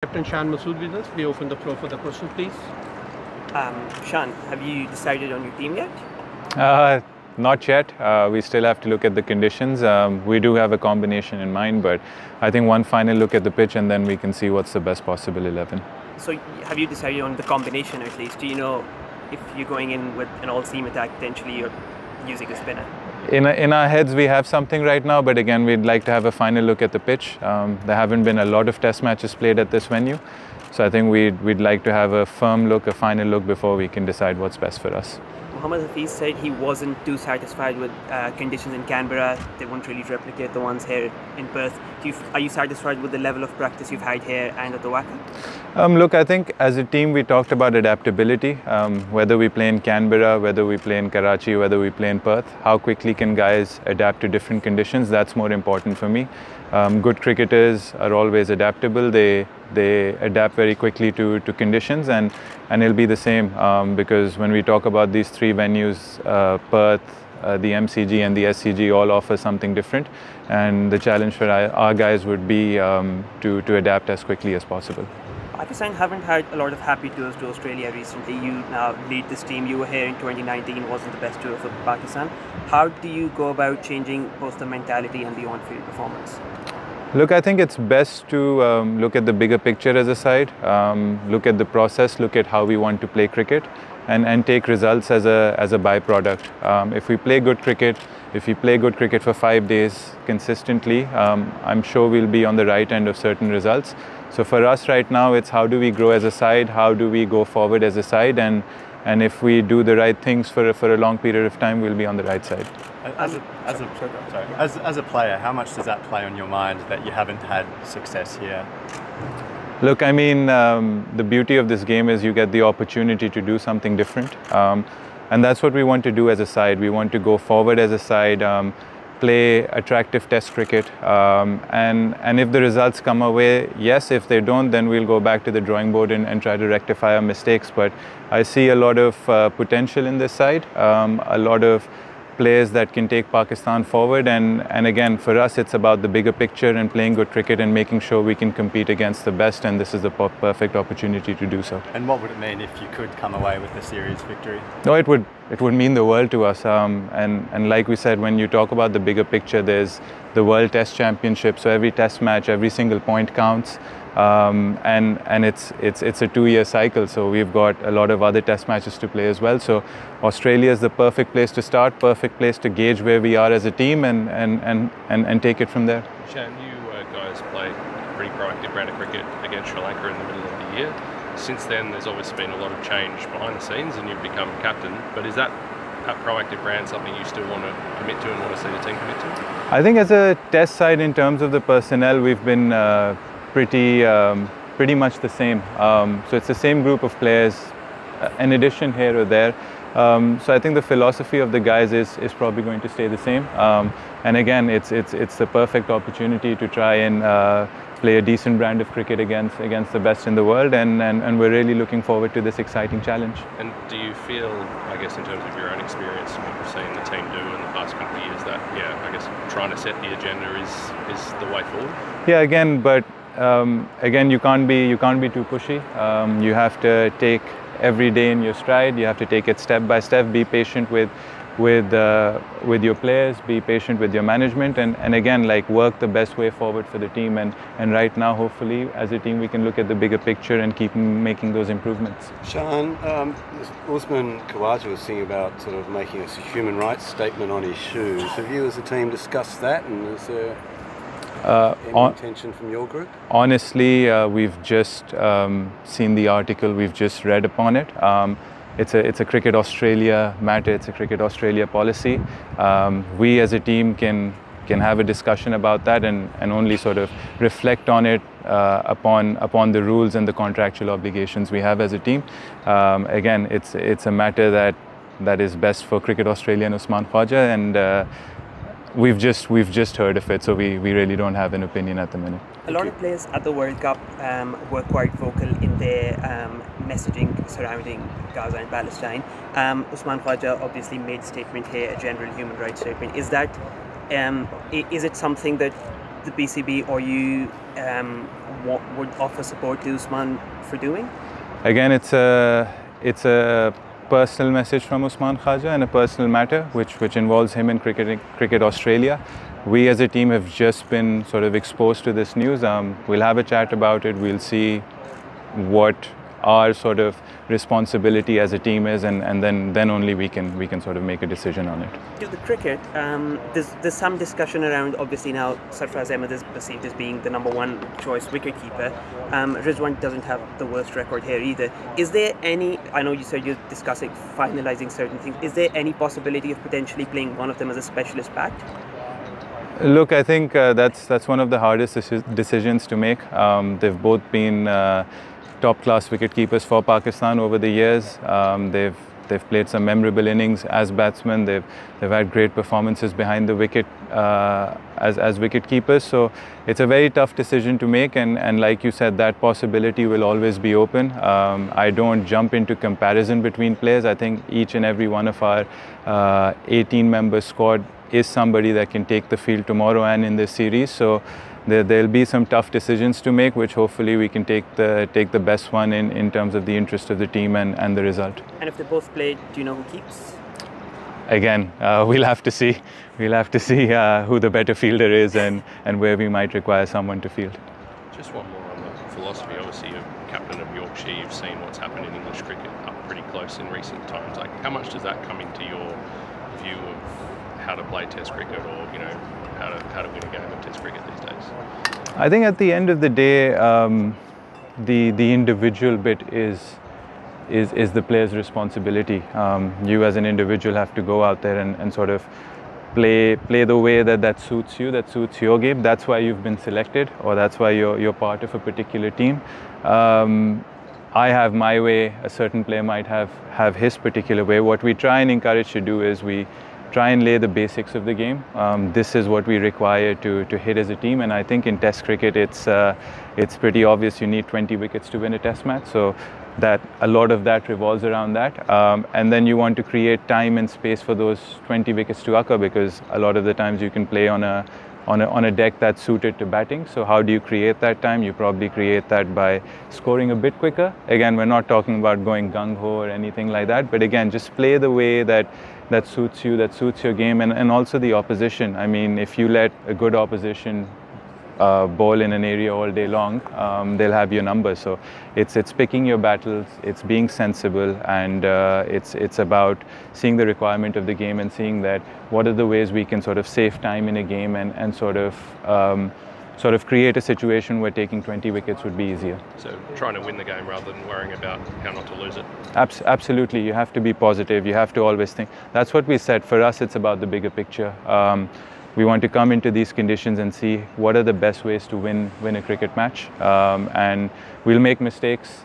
Captain Shan Masood with us. We open the floor for the question, please. Shan, have you decided on your team yet? Not yet. We still have to look at the conditions. We do have a combination in mind, but I think one final look at the pitch and then we can see what's the best possible 11. So have you decided on the combination at least? Do you know if you're going in with an all-seam attack, potentially you're using a spinner? In our heads we have something right now, but again we'd like to have a final look at the pitch. There haven't been a lot of test matches played at this venue, so I think we'd like to have a firm look, a final look before we can decide what's best for us. Mohammad Hafiz said he wasn't too satisfied with conditions in Canberra. They won't really replicate the ones here in Perth. Are you satisfied with the level of practice you've had here and at the WACA? Look, I think as a team we talked about adaptability. Whether we play in Canberra, whether we play in Karachi, whether we play in Perth, how quickly can guys adapt to different conditions? That's more important for me. Good cricketers are always adaptable. They adapt very quickly to conditions, and it'll be the same because when we talk about these three venues, Perth, the MCG and the SCG all offer something different, and the challenge for our guys would be to adapt as quickly as possible. Pakistan haven't had a lot of happy tours to Australia recently. You now lead this team. You were here in 2019, wasn't the best tour for Pakistan. How do you go about changing both the mentality and the on-field performance? Look, I think it's best to look at the bigger picture as a side, look at the process, look at how we want to play cricket, and take results as a byproduct. If we play good cricket, if we play good cricket for 5 days consistently, I'm sure we'll be on the right end of certain results. So for us right now, it's how do we grow as a side, how do we go forward as a side, and if we do the right things for a long period of time, we'll be on the right side. As a player, how much does that play on your mind that you haven't had success here? Look, I mean, the beauty of this game is you get the opportunity to do something different. And that's what we want to do as a side. We want to go forward as a side, play attractive test cricket. And if the results come our way, yes. If they don't, then we'll go back to the drawing board and try to rectify our mistakes. But I see a lot of potential in this side, a lot of players that can take Pakistan forward, and again for us it's about the bigger picture and playing good cricket and making sure we can compete against the best, and this is the perfect opportunity to do so. And what would it mean if you could come away with the series victory? No, it would mean the world to us, and like we said, when you talk about the bigger picture, there's the World Test Championship, so every test match, every single point counts. And it's a 2-year cycle, so we've got a lot of other test matches to play as well. So Australia is the perfect place to start, perfect place to gauge where we are as a team and take it from there. Shan, you guys played a pretty proactive brand of cricket against Sri Lanka in the middle of the year. Since then there's obviously been a lot of change behind the scenes and you've become captain, but is that proactive brand something you still want to commit to and want to see the team commit to? I think as a test side, in terms of the personnel, we've been pretty much the same. So it's the same group of players, an addition here or there. So I think the philosophy of the guys is probably going to stay the same. And again, it's the perfect opportunity to try and play a decent brand of cricket against the best in the world, and we're really looking forward to this exciting challenge. And do you feel, I guess in terms of your own experience and what you've seen the team do in the past couple of years, that I guess trying to set the agenda is the way forward? Yeah, again, you can't be too pushy. You have to take every day in your stride. You have to take it step by step. Be patient with your players. Be patient with your management, and again, like, work the best way forward for the team. And right now, hopefully, as a team, we can look at the bigger picture and keep making those improvements. Shan, Usman Khawaja was thinking about sort of making a human rights statement on his shoes. Have you, as a team, discussed that, and is there any intention from your group? Honestly, we've just seen the article, we've just read upon it. It's a Cricket Australia matter, it's a Cricket Australia policy. We as a team can have a discussion about that and only sort of reflect on it upon the rules and the contractual obligations we have as a team. Again, it's a matter that is best for Cricket Australia and Usman Khawaja, and we've just heard of it, so we really don't have an opinion at the minute. A lot of players at the World Cup were quite vocal in their messaging surrounding Gaza and Palestine. Usman Khawaja obviously made a statement here, a general human rights statement. Is it something that the PCB or you would offer support to Usman for doing? Again, it's a personal message from Usman Khaja and a personal matter which involves him and Cricket Australia. We as a team have just been sort of exposed to this news. We'll have a chat about it. We'll see what our sort of responsibility as a team is, and then only we can sort of make a decision on it. To the cricket, there's some discussion around, obviously now Sarfraz Ahmed is perceived as being the #1 choice wicketkeeper. Rizwan doesn't have the worst record here either. Is there any, I know you said you're discussing finalising certain things, is there any possibility of potentially playing one of them as a specialist bat? Look, I think that's one of the hardest decisions to make. They've both been top-class wicket-keepers for Pakistan over the years. They've played some memorable innings as batsmen. They've had great performances behind the wicket as wicket-keepers. So it's a very tough decision to make, and like you said, that possibility will always be open. I don't jump into comparison between players. I think each and every one of our 18-member squad is somebody that can take the field tomorrow and in this series. So there'll be some tough decisions to make, which hopefully we can take the best one in terms of the interest of the team and the result. And if they both play, do you know who keeps? Again, we'll have to see. We'll have to see who the better fielder is and where we might require someone to field. Just one more on the philosophy. Obviously, you're captain of Yorkshire. You've seen what's happened in English cricket up pretty close in recent times. Like, how much does that come into your view of how to play Test cricket, or how to win a game of Test cricket these days? I think at the end of the day, the individual bit is the player's responsibility. You as an individual have to go out there and sort of play the way that suits you, that suits your game. That's why you've been selected, or that's why you're part of a particular team. I have my way. A certain player might have his particular way. What we try and encourage to do is we try and lay the basics of the game. This is what we require to hit as a team, and I think in Test cricket it's pretty obvious you need 20 wickets to win a Test match. So that a lot of that revolves around that, and then you want to create time and space for those 20 wickets to occur, because a lot of the times you can play on a deck that's suited to batting. So how do you create that time? You probably create that by scoring a bit quicker. Again, we're not talking about going gung-ho or anything like that, but again, just play the way that suits you, that suits your game, and also the opposition. I mean, if you let a good opposition ball in an area all day long, they'll have your number. So it's picking your battles, it's being sensible, and it's about seeing the requirement of the game and seeing that what are the ways we can sort of save time in a game and sort of create a situation where taking 20 wickets would be easier. So trying to win the game rather than worrying about how not to lose it. Absolutely, you have to be positive. You have to always think. That's what we said. For us, it's about the bigger picture. We want to come into these conditions and see what are the best ways to win a cricket match. And we'll make mistakes.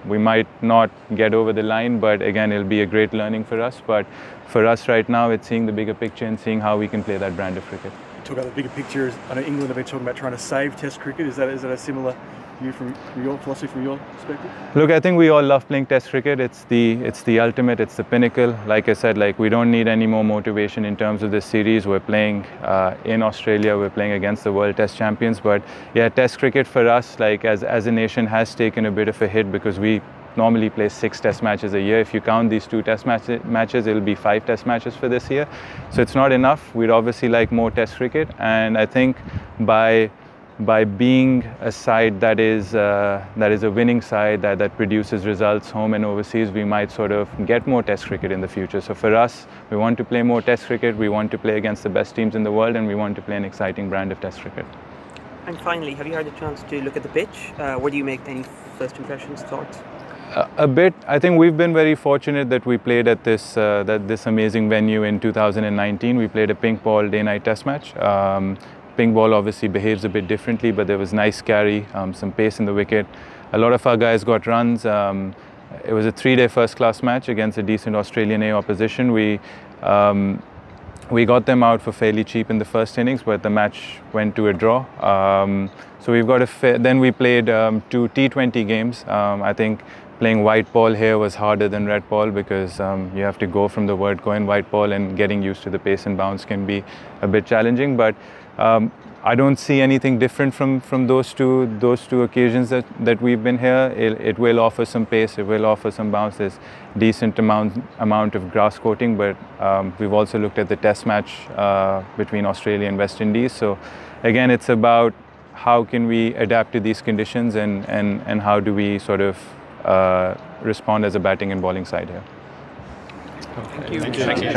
We might not get over the line, but again, it'll be a great learning for us. But for us right now, it's seeing the bigger picture and seeing how we can play that brand of cricket. Talk about the bigger picture. I know England have been talking about trying to save Test cricket. Is that a similar view from your philosophy, from your perspective? Look, I think we all love playing Test cricket. It's the ultimate. It's the pinnacle. Like I said, we don't need any more motivation in terms of this series. We're playing in Australia. We're playing against the World Test champions. But yeah, Test cricket for us, as a nation, has taken a bit of a hit because we normally play 6 Test matches a year. If you count these 2 Test matches, it'll be 5 Test matches for this year. So it's not enough. We'd obviously like more Test cricket, and I think by being a side that is a winning side that produces results home and overseas, we might sort of get more Test cricket in the future. So for us, we want to play more Test cricket. We want to play against the best teams in the world, and we want to play an exciting brand of Test cricket. And finally, have you had a chance to look at the pitch? What do you make? Any first impressions, thoughts? A bit. I think we've been very fortunate that we played at this amazing venue in 2019. We played a pink ball day-night Test match. Pink ball obviously behaves a bit differently, but there was nice carry, some pace in the wicket. A lot of our guys got runs. It was a 3-day first-class match against a decent Australian A opposition. We got them out for fairly cheap in the first innings, but the match went to a draw. So we've got then we played 2 T20 games. I think playing white ball here was harder than red ball because you have to go from the word go in white ball, and getting used to the pace and bounce can be a bit challenging. But I don't see anything different from those two occasions that we've been here. It will offer some pace, it will offer some bounce. There's decent amount of grass coating, but we've also looked at the test match between Australia and West Indies. So again, it's about how can we adapt to these conditions and how do we sort of respond as a batting and bowling side here. Thank you. Thank you.